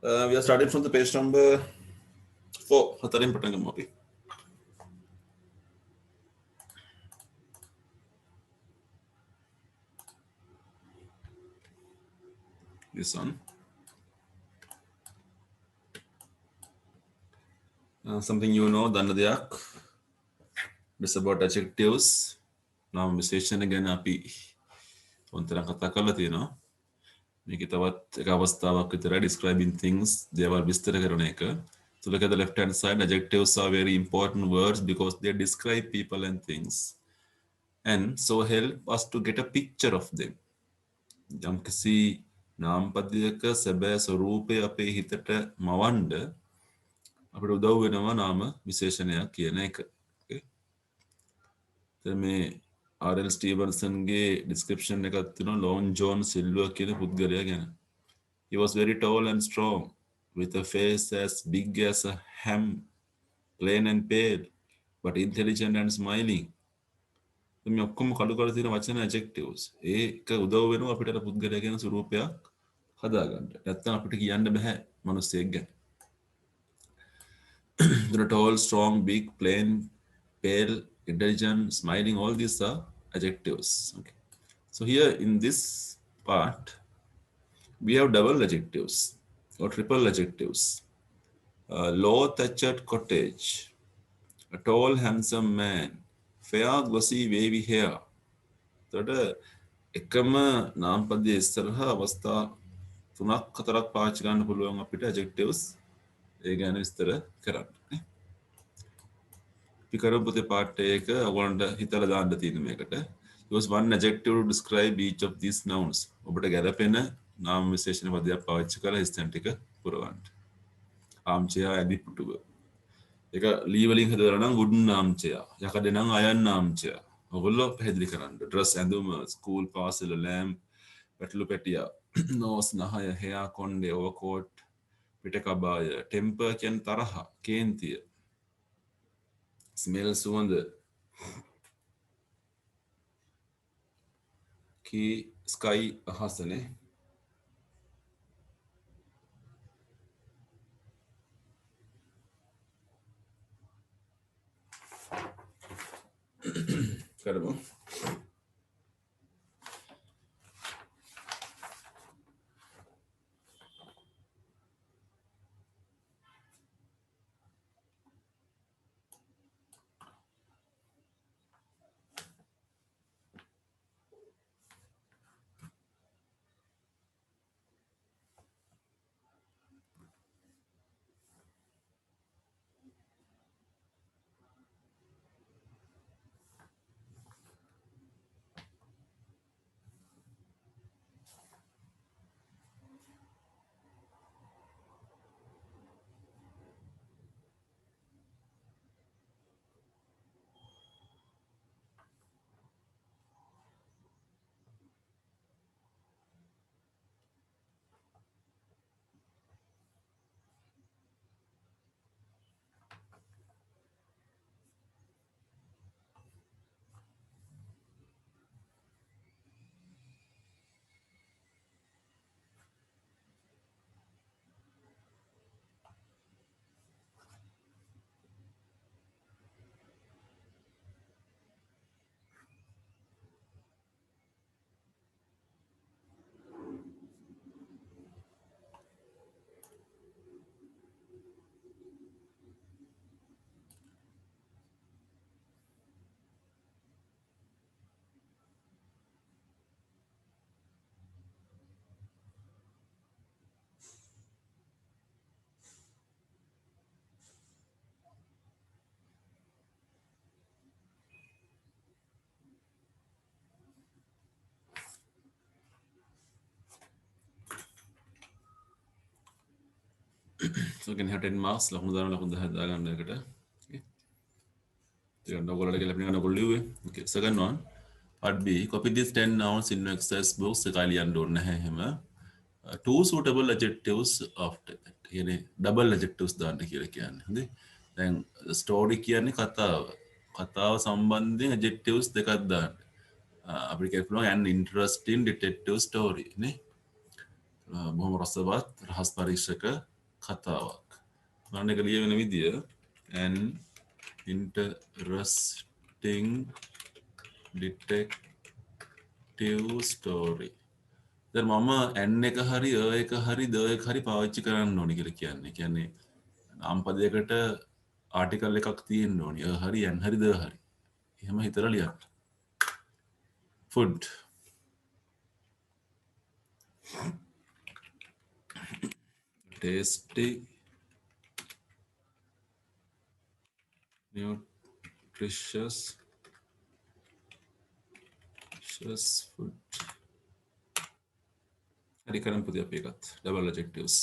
We are starting from the page number 4. හතරෙන් පටන් ගමු අපි. This one. Something you know, දන්න දෙයක්. It's about adjectives. නම් විශේෂණ ගැන අපි ඔන්තරම් කතා කරලා තියෙනවා. මේක තවත් එක අවස්ථාවක් විතරයි describing things දේවල් විස්තර කරන එක. So look at the left hand side. Adjectives are very important words because they describe people and things and so help us to get a picture of them. යම් කිසි නාම පදයක සැබෑ ස්වරූපය අපේ හිතට මවන්න අපිට උදව් වෙනවා නාම විශේෂණයක් කියන එක. දැන් මේ R.L. Stevensonගේ description එකක් තියෙනවා Long John Silver කියන පුද්ගලයා ගැන. He was very tall and strong with a face as big as a ham, plain and pale, but intelligent and smiling. මේ ඔක්කොම කඩු කඩ තියෙන වචන adjectives. ඒක උදව් වෙනවා අපිට අර පුද්ගලයා ගැන ස්වරූපයක් හදාගන්න. නැත්නම් අපිට කියන්න බෑ මිනිස්සෙක් ගැන. The tall, strong, big, plain, pale, intelligent, smiling, all these are adjectives. Okay. So here in this part, we have double adjectives or triple adjectives. Low-thatched cottage, a tall, handsome man, fair, glossy, wavy hair. So එකම නාමපදයේ ඉස්සරහා අවස්ථා තුනක් හතරක් පාවිච්චි ගන්න පුළුවන් අපිට adjectives ඒ ගැන විස්තර කරන්න. අපි කරපු පොතේ පාර්ට් එක ඔයගොල්ලන්ට හිතලා දාන්න තියෙන මේකට. Use one adjective to describe each of these nouns. ඔබට ගැලපෙන නාම විශේෂණ පදයක් පාවිච්චි කරලා ස්ථාන ටික පුරවන්න. armchair ඇදිපුටුව. ඒක ලී වලින් හදලා නම් wooden armchair. යකඩ නම් iron armchair. ඔයගොල්ලෝ පැහැදිලි කරන්න. dress ඇඳුම, school parcel, lamp, පැටලු පැටියා, nose නහය, hair කොණ්ඩේ, overcoat, පිටකබාය, temper කියන තරහ, කේන්තිය. smell සුවඳ. key sky අහසනේ. කරමු. So you can have 10 marks. ලකුණු දාන ලකුණු 10 දාගන්න එකට. Okay. ටිකක් ඔයගොල්ලෝට කියලා අපිට ඔයගොල්ලෝ ලියුවේ. Okay. Second one. Part B. Copy these 10 nouns in your exercise books. ඒක ලියන්න ඕනේ නැහැ එහෙම. Two suitable adjectives after that. කියන්නේ double adjectives දාන්න කියලා කියන්නේ. හරි. දැන් story කියන්නේ කතාව. කතාව සම්බන්ධයෙන් adjectives දෙකක් දාන්න. අපිට කියන්න පුළුවන් an interesting detective story නේ. බොහොම රසවත් රහස් පරීක්ෂක කතාවක්. මම එක ලියවෙන විදිය an interesting detective story. දැන් මම an එක හරි එක හරි ද එක හරි පාවිච්චි කරන්න ඕනි කියලා කියන්නේ. කියන්නේ නම් පදයකට ආටිකල් එකක් තියෙන්න ඕනි. හරි an හරි ද හරි. එහෙම හිතලා ලියන්න. food tasty nutritious food. හරි කරන් පුතිය අපි එකත් double adjectives.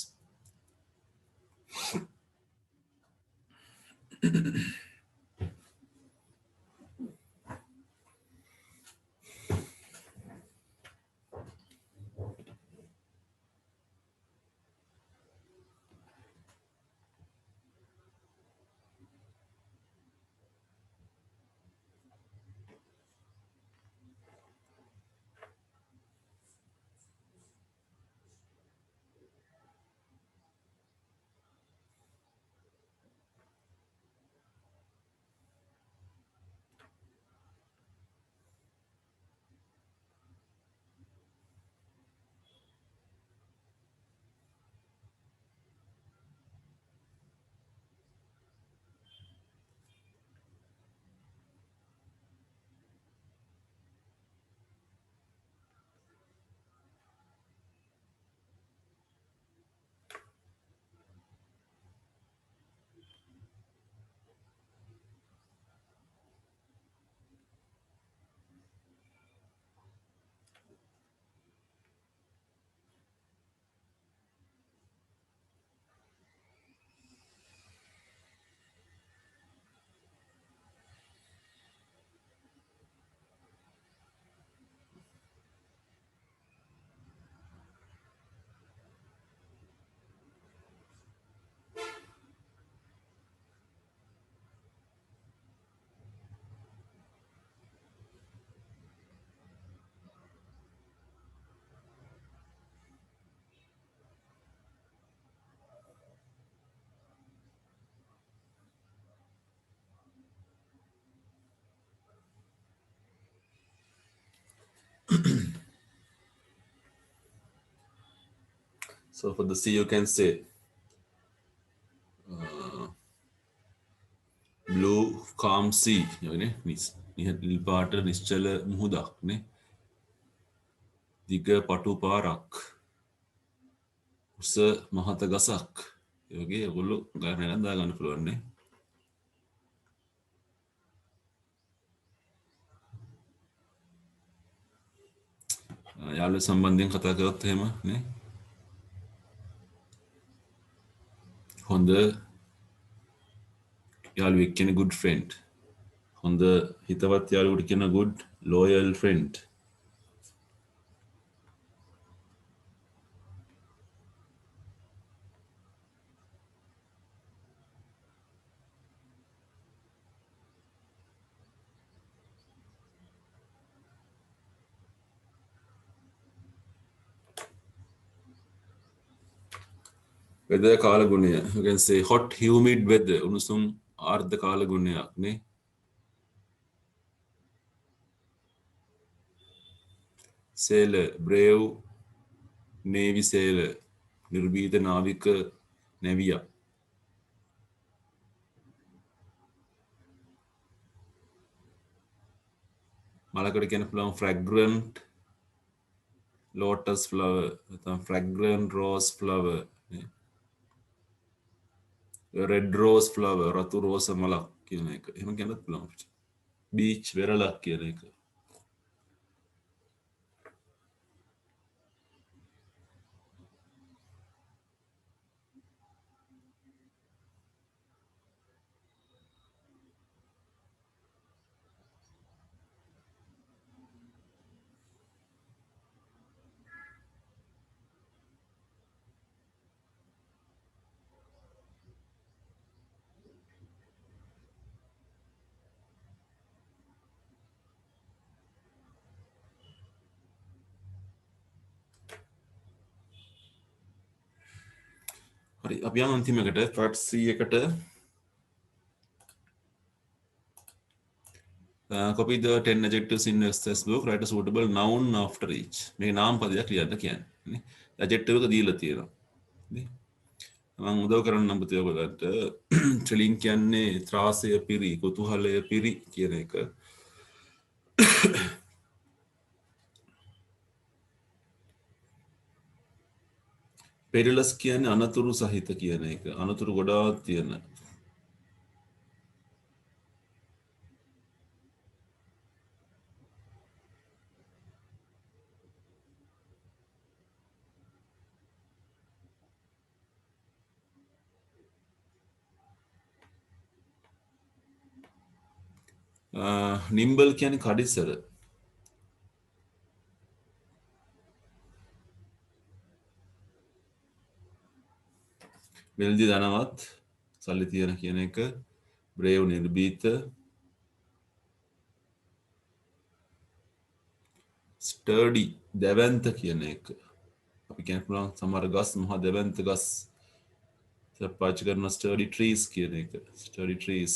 So for the sea you can say blue calm sea. නිල් පාට නිශ්චල මුහුදක් නේ. දිග පටු පාරක්. උස මහත ගසක්. ඒ වගේ ඒගොල්ලෝ ගණනක් දාගන්න පුළුවන් නේ. යාළුවෝ සම්බන්ධයෙන් කතා කරොත් එහෙම නේ. හොඳ යාළුවෙක් කියන good friend. හොඳ හිතවත් යාළුවෙකුට කියන good loyal friend. weather කාල ගුණය. You can say hot humid weather. උණුසුම් ආර්ද්‍ර කාල ගුණයක් නේ. sailor brave navy sailor. නිර්භීත නාවික නැවියා. මලකට කියන පුළුවන් fragrant lotus flower නැත්නම් fragrant rose flower නේ. red rose flower රතු රෝස මලක් කියන එක. එහෙම කියන්නත් පුළුවන්. beach වෙරළක් කියන එක. හරි අපි යමු අන්තිමකට part C එකට. Copy the 10 adjectives in Esther's book, write a suitable noun after each. මේ නාම පදයක් ලියන්න කියන්නේ. නේ. adjective එක දීලා තියෙනවා. නේ. මම උදව් කරන්න නම් පුතේ ඔයගලන්ට ට්‍රිලින් කියන්නේ ත්‍රාසය පිරි, කුතුහලය පිරි කියන එක. perilous කියන්නේ අනතුරු සහිත කියන එක. අනතුරු ගොඩාක් තියෙන. nimble කියන්නේ කඩිසර. වෙල්දි ධනවත් සල්ලි තියෙන කියන එක. brave නිර්භීත. sturdy දැවැන්ත කියන එක. අපි කියන්න පුළුවන් සමහර ගස් මහා දැවැන්ත ගස් පාවිච්චි කරන sturdy trees කියන එක. sturdy trees.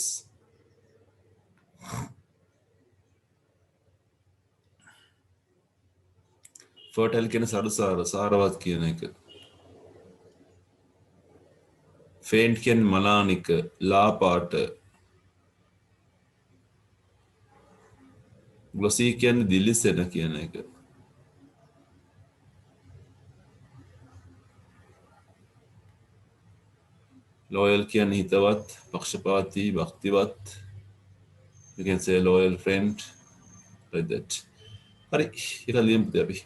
fertile කියන සරුසාර සාරවත් කියන එක. faint කියන්නේ මලානික ලා පාට. glossy කියන්නේ දිලිසෙන කියන එක. loyal කියන්නේ හිතවත්, පක්ෂපාතී, භක්තිවත්. You can say loyal friend like that. හරි ඒක ලියමු අපි.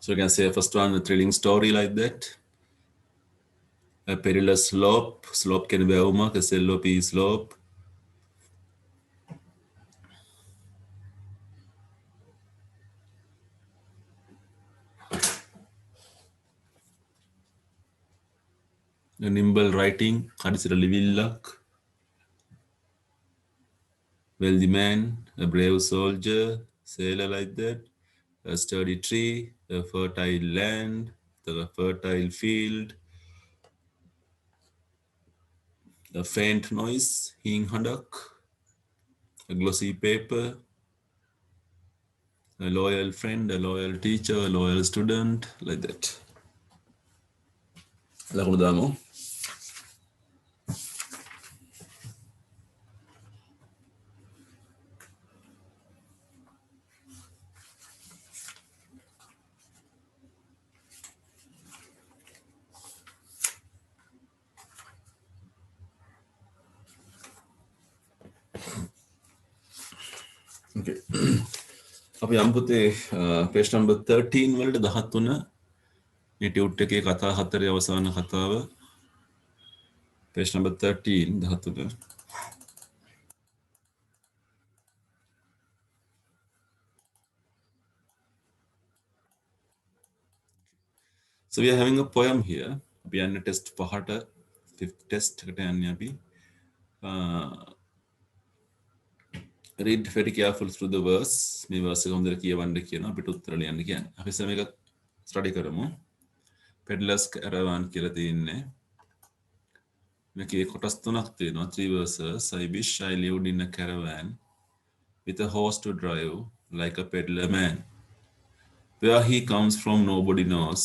So you can say first one, a thrilling story like that. A perilous slope. Slope can be awmak, SLOP slope. A nimble writing, කඩිසර ලිවිල්ලක්. Wealthy man, a brave soldier, sailor like that. A sturdy tree, a fertile land, the fertile field. A faint noise, hing hadak. A glossy paper. A loyal friend, a loyal teacher, a loyal student, like that. ලකුණු දාමු. Okay. අපි යමු පුතේ page number 13 වලට 13 මේ tute එකේ කතා හතරේ අවසාන කතාව. page number 13 13. So we are having a poem here. අපි යන්නේ test 5ට 5th test එකට යන්නේ අපි. Read very careful through the verse. මේ verse එක හොඳට කියවන්න කියනවා අපිට උත්තර ලියන්න කියන්නේ. අපි මේක ස්ටඩි කරමු. Peddler's Caravan කියලා තියෙන්නේ. මේකේ කොටස් තුනක් තියෙනවා. 3 verses. I wish I lived in a caravan with a horse to drive like a peddler man. Where he comes from nobody knows,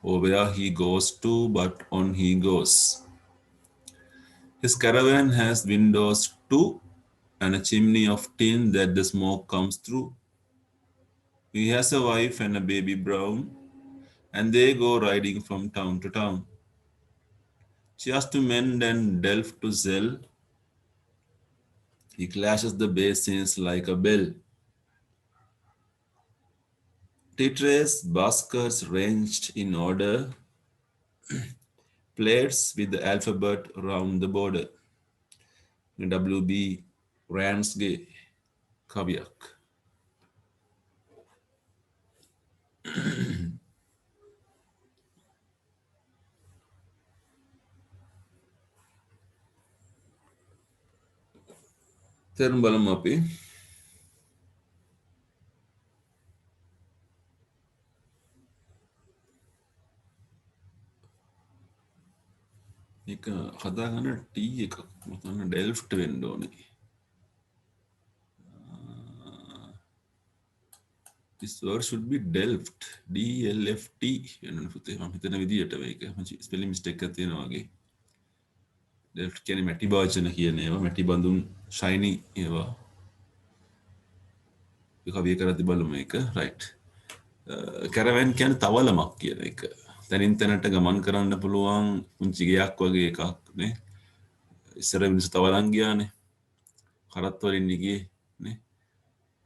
or where he goes to but on he goes. His caravan has windows too and a chimney of tin that the smoke comes through. He has a wife and a baby brown, and they go riding from town to town. Cheers to mend and delve to Zell. He clashes the basins like a bell. Titres, baskers ranged in order, plates with the alphabet around the border. WB Ramsgay Kaviak. තෙරුම් බලමු අපි. මේක හදාගන්න T එකක් මතන්න Delft වෙන්න ඕනේ. This word should be Delft. DLFT. වෙනවනේ පුතේ මම හිතන විදියට මේක ස්පෙලිං මිස්ටේක් එකක් තියෙනවා වගේ. Delft කියන්නේ මැටි භාජන කියන ඒවා, මැටි බඳුන් ෂයිනි ඒවා. ඒක අපි කරද්දි බලමු මේක. රයිට්. කැරවැන් කියන්නේ තවලමක් කියන එක. තනින් තැනට ගමන් කරන්න පුළුවන් පුංචි ගයක් වගේ එකක් නේ. ඉස්සර මිනිස්සු තවලන් ගියානේ. කරත් වලින් ගියේ නේ.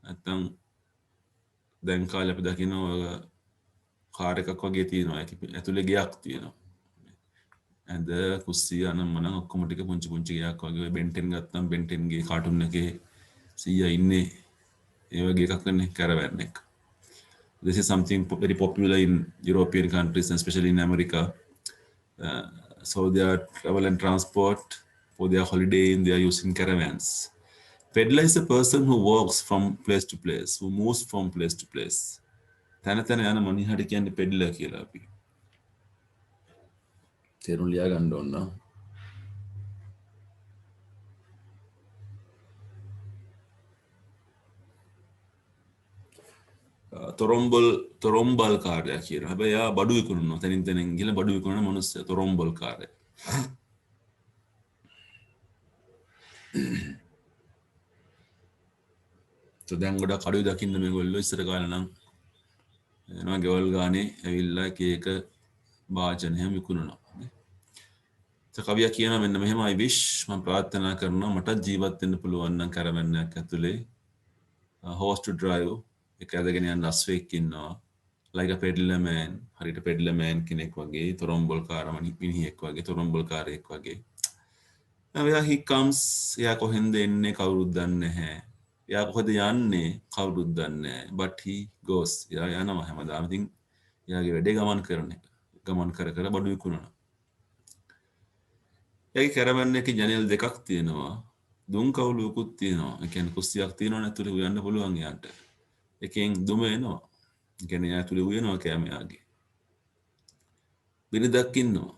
නැත්තම් දැන් කාලේ අපි දකිනවා කාර් එකක් වගේ තියෙනවා. ඒක ඇතුලේ ගයක් තියෙනවා. ඇඳ කුස්සිය අනම්මනම් ඔක්කොම ටික පුංචි පුංචි ගයක් වගේ ඔය බෙන්ටෙන් ගත්තම් බෙන්ටෙන්ගේ කාටුන් එකේ 100 ඉන්නේ ඒ වගේ එකක් නේ කැරවැන් එක. This is something very popular in European countries and especially in America. So they are travel and transport for their holiday and they are using caravans. Peddler is a person who walks from place to place, who moves from place to place. තැන තැන යන මොනිහට කියන්නේ peddler කියලා අපි. තේරුම් ලියා ගන්න ඕන. තොරොම්බල් කාර්යයක් කියන. හැබැයි යා බඩු විකුණනවා. තනින් තනින් ගිහලා බඩු විකුණන මිනිස්සයා තොරොම්බල් කාර්යය. So දැන් ගොඩක් අඩුයි දකින්න මේගොල්ලෝ ඉස්සර කාලේ නම් එනවා ගෙවල් ගානේ ඇවිල්ලා එක වාචන හැම විකුණනවා. So කවියා කියනවා මෙන්න මෙහෙම I wish මම ප්‍රාර්ථනා කරනවා මට ජීවත් වෙන්න පුළුවන් නම් කැරවැන් එකක් ඇතුලේ horse to drive එක ඇදගෙන යන අස්වෙක් ඉන්නවා. like a peddler man හරියට peddler man කෙනෙක් වගේ තොරොම්බල් කාරම මිනිහෙක් වගේ තොරොම්බල් කාරයෙක් වගේ. Now he comes එයා කොහෙන්ද එන්නේ කවුරුත් දන්නේ නැහැ. එයා කොහෙද යන්නේ කවුරුත් දන්නේ නැහැ. But he goes. එයා යනවා හැමදාම. ඉතින් එයාගේ වැඩේ ගමන් කරන එක. ගමන් කර කර බඩු විකුණනවා. එයාගේ කැරවැන් එකේ ජනෙල් දෙකක් තියෙනවා. දුම් කවුලුකුත් තියෙනවා. ඒ කියන්නේ කුස්සියක් තියෙනවා නැතුළේ උයන්න පුළුවන් එයාට. එකෙන් දුම එනවා. ඒ කියන්නේ එයා ඇතුළේ උයනවා කෑම එයාගේ. බිරිඳක් ඉන්නවා.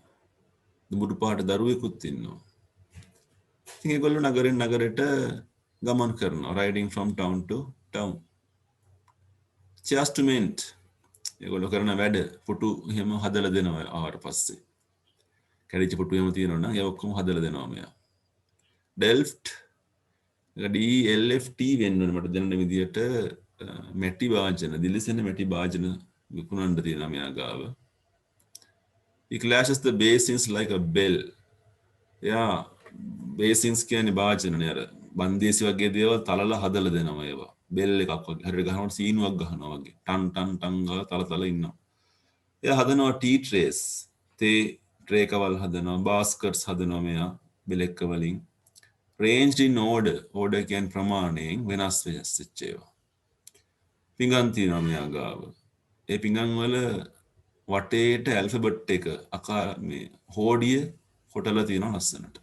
දුඹුරු පාට දරුවෙකුත් ඉන්නවා. ඉතින් ඒගොල්ලෝ නගරෙන් නගරයට ගමන් කරනවා. riding from town to town. Chastement. ඒගොල්ලෝ කරන වැඩ පුටු එහෙම හදලා දෙනවා ආවට පස්සේ. කැඩිච්ච පුටු එහෙම තියෙනවා නම් ඒ ඔක්කොම හදලා දෙනවා මෙයා. Delft DLFT වෙන්න ඕනේ මට දැනෙන විදියට මැටි වාදන දිලිසෙන මැටි වාදන විකුණන්න තියෙනවා මෙයා ගාව. He clashes the basins like a bell. එයා basins කියන්නේ වාදනනේ අර බන්දේසි වගේ දේවල් තලලා හදලා දෙනවා ඒවා. බෙල් එකක් වගේ හරියට ගහනකොට සීනුවක් ගහනවා වගේ. ටන් ටන් ටන් ගාලා තල ඉන්නවා. එයා හදනවා ටී ට්‍රේස්. තේ ට්‍රේකවල් හදනවා. බාස්කට්ස් හදනවා මෙයා බෙලෙක්ක වලින්. Ranged in order. Order කියන්නේ ප්‍රමාණයෙන් වෙනස් වෙච්ච ඒවා. පිඟන් තියෙනවා මෙයා ගාව. ඒ පිඟන් වල වටේට ඇල්ෆබෙට් එක මේ හෝඩිය කොටලා තියෙනවා ලස්සනට.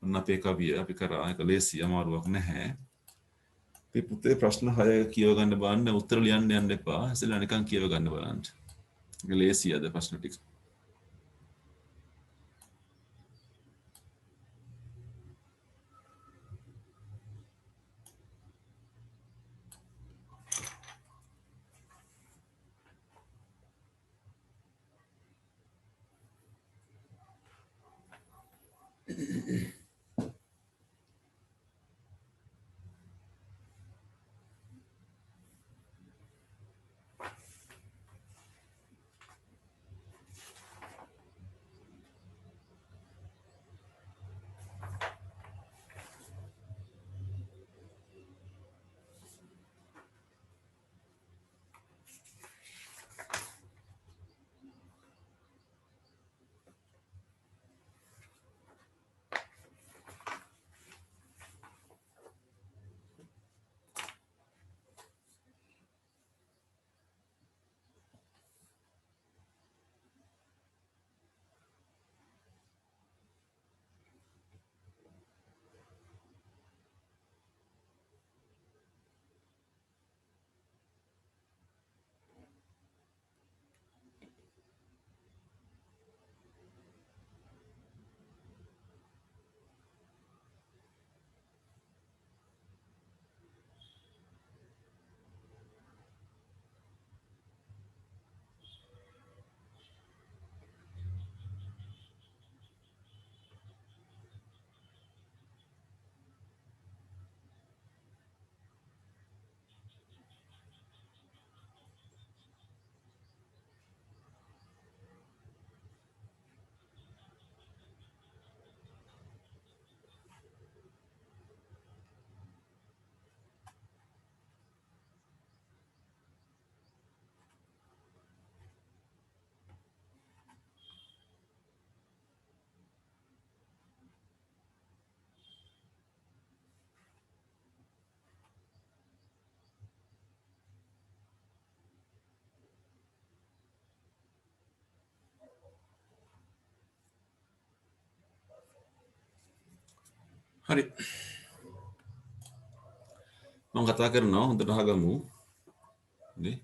ඔන්න අපේ කවිය අපි කරා ඒක ලේසි අමාරුවක් නැහැ. අපි පුතේ ප්‍රශ්න 6 කියව ගන්න බලන්න උත්තර ලියන්න යන්න එපා. ඉතින් නිකන් කියව ගන්න බලන්න. ඒක ලේසි අද ප්‍රශ්න ටික. හරි. මම කතා කරනවා හොඳට අහගමු. නේ?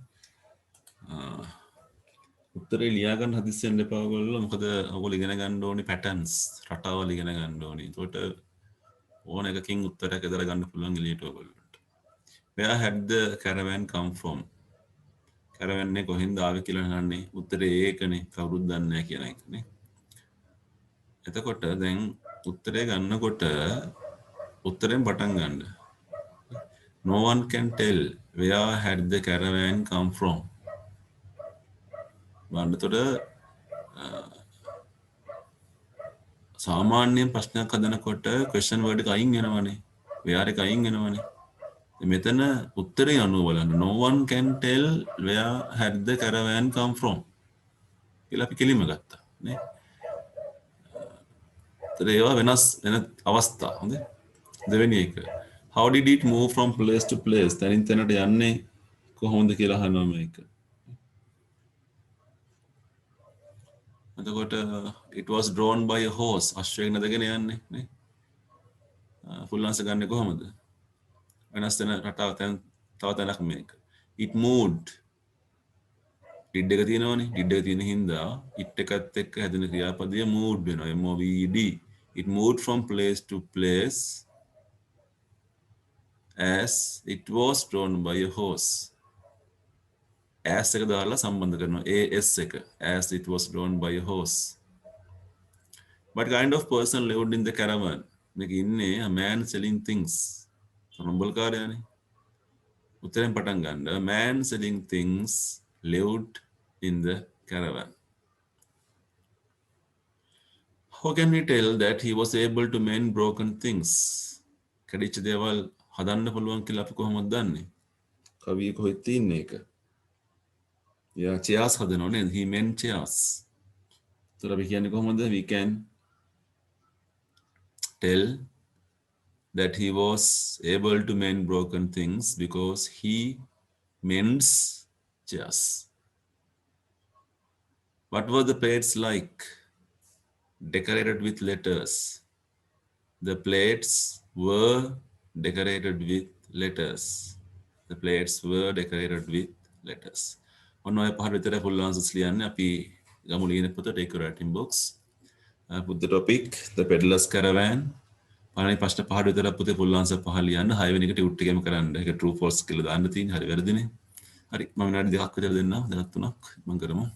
උත්තරේ ලියා ගන්න හදිස්සියෙන් එපා ඔයගොල්ලෝ. මොකද ඔයගොල්ලෝ ඉගෙන ගන්න ඕනි පැටර්න්ස්, රටාවල් ඉගෙන ගන්න ඕනි. ඒකට ඕන එකකින් උත්තරයක් ඇදලා ගන්න පුළුවන් එළියට ඔයගොල්ලන්ට. Where had the caravan come from? caravan එක කොහෙන්ද ආවේ කියලා අහන්නේ. උත්තරේ ඒකනේ. කවුරුත් දන්නේ නැහැ කියන එකනේ. එතකොට දැන් උත්තරේ ගන්නකොට උත්තරෙන් පටන් ගන්න. No one can tell where had the caravan come from. බලන්නතොට සාමාන්‍යයෙන් ප්‍රශ්නයක් හදනකොට question word එක අයින් වෙනවනේ. where එක අයින් වෙනවනේ. මෙතන උත්තරේ අනුව බලන්න. No one can tell where had the caravan come from. කියලා අපි කෙලින්ම ගත්තා. නේ? ඒතර ඒවා වෙනස් වෙන අවස්ථා. හොඳයි. දෙවෙනි එක. How did it move from place to place? තැනින් තැනට යන්නේ කොහොමද කියලා අහනවා මේක. එතකොට it was drawn by a horse. අශ්වයෙක් නදගෙන යන්නේ නේ. full answer ගන්නෙ කොහොමද? වෙනස් වෙන රටාව තව තැනක් මේක. It moved. did එක තියෙනවනේ. did එක තියෙන හින්දා it එකත් එක්ක හැදෙන ක්‍රියාපදය moved වෙනවා. moved. It moved from place to place as it was drawn by a horse. as එක දාලා සම්බන්ධ කරනවා. as එක. as it was drawn by a horse. What kind of person lived in the caravan? මේක ඉන්නේ a man selling things. සම්බල්කාරයනේ. උත්තරෙන් පටන් ගන්න. A man selling things lived in the caravan. How can we tell that he was able to mend broken things? කැඩිච්ච දේවල් හදන්න පුළුවන් කියලා අපි කොහොමද දන්නේ? කවිය කොහෙද තියෙන්නේ ඒක? යා chairs හදනව නේද? He mend chairs. ඒතර අපි කියන්නේ කොහොමද? We can tell that he was able to mend broken things because he mends chairs. What were the plates like? Decorated with letters. The plates were decorated with letters. The plates were decorated with letters. ඔන්න ඔය පහට විතර full answers ලියන්න අපි ගමු ලියන පොත take your writing books. Put the topic the peddler's caravan. පළවෙනි ප්‍රශ්න පහට විතර පුතේ full answer පහ ලියන්න. 6 වෙනි එක ටියුට් එකේම කරන්න. ඒක true false කියලා දාන්න තියෙන්නේ. හරි වැරදිනේ. හරි මම විනාඩි 2ක් විතර දෙන්නම්. 2-3ක් මම කරමු.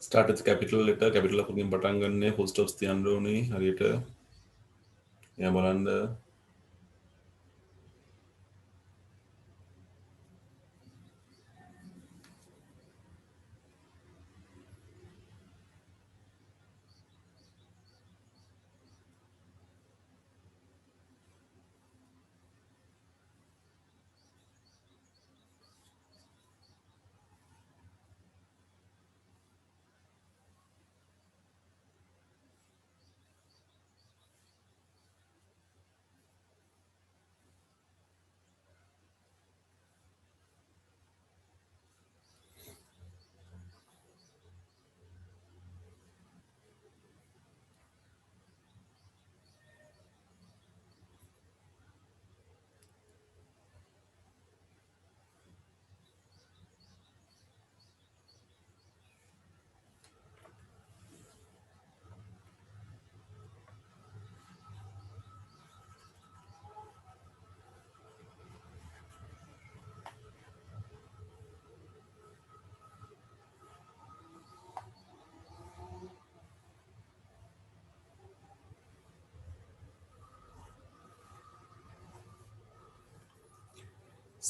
start with capital letter එකකින් පටන් ගන්න full stops තියන්න ඕනේ හරියට එයා බලන්න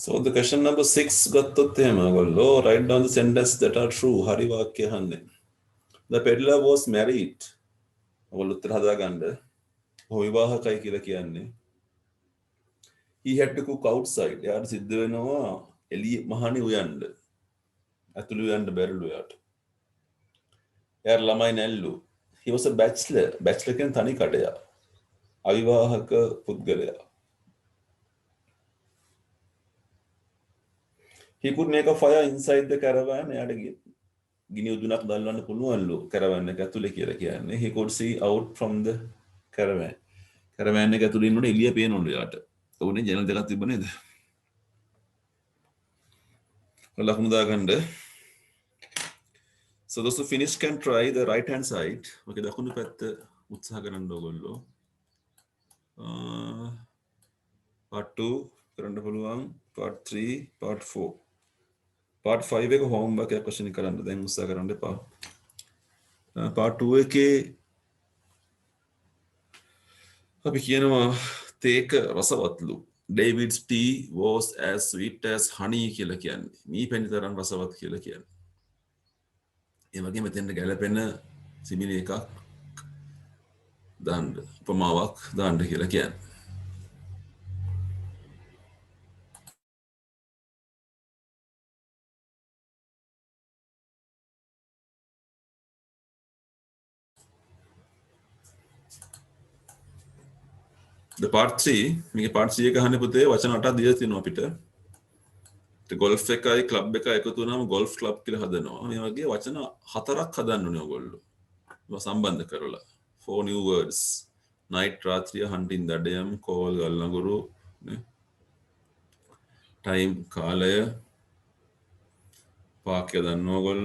So the question number 6 ගත්තොත් එහෙම ඔයගොල්ලෝ write down the sentences that are true හරි වාක්‍ය අහන්නේ. The peddler was married. ඔයගොල්ලෝ උත්තර හදාගන්න. ඔහු විවාහකයි කියලා කියන්නේ. He had to cook outside. එයාට සිද්ධ වෙනවා එළිය මහණි උයන්න. ඇතුළු උයන්න බැරිලු එයාට. එයාට ළමයි නැල්ලු. He was a bachelor. Bachelor කියන්නේ තනි කඩයා. අවිවාහක පුද්ගලයා. He could make a fire inside the caravan. එයාට ගිනි උදුනක් දැල්වන්න පුළුවන්ලු caravan එක ඇතුලේ කියලා කියන්නේ. He could see out from the caravan. caravan එක ඇතුලේ ඉන්නකොට එළිය පේනවලු එයාට. උනේ ජනල් දෙකක් තිබ්බ නේද? ලකුණු දාගන්න. So those who finished can try the right hand side. Okay, දකුණු පැත්ත උත්සාහ කරන්න ඕගොල්ලෝ. part 2 කරන්න පුළුවන්. part 3, part 4. part 5 එක homework එක question කරන්න දැන් උත්සාහ කරන්න එපා. part 2 එකේ අපි කියනවා තේක රසවත්ලු. David's tea was as sweet as honey කියලා කියන්නේ. මී පැණි තරම් රසවත් කියලා කියන්නේ. ඒ වගේ මෙතෙන්ට ගැලපෙන සිමිලි එකක් දාන්න උපමාවක් දාන්න කියලා කියන්නේ. The part 3 මේකේ part 3 එක අහන්නේ පුතේ වචන 8ක් දීලා තියෙනවා අපිට. ගොල්ෆ් එකයි ක්ලබ් එකයි එකතු වුණාම ගොල්ෆ් ක්ලබ් කියලා හදනවා. මේ වගේ වචන 4ක් හදන්න ඕනේ ඔයගොල්ලෝ. ඒවා සම්බන්ධ කරලා. 4 new words. night රාත්‍රිය hunting දඩයම් call ගල්නගුරු නේ. time කාලය පාක්‍ය දන්නවා ඔයගොල්ලෝ.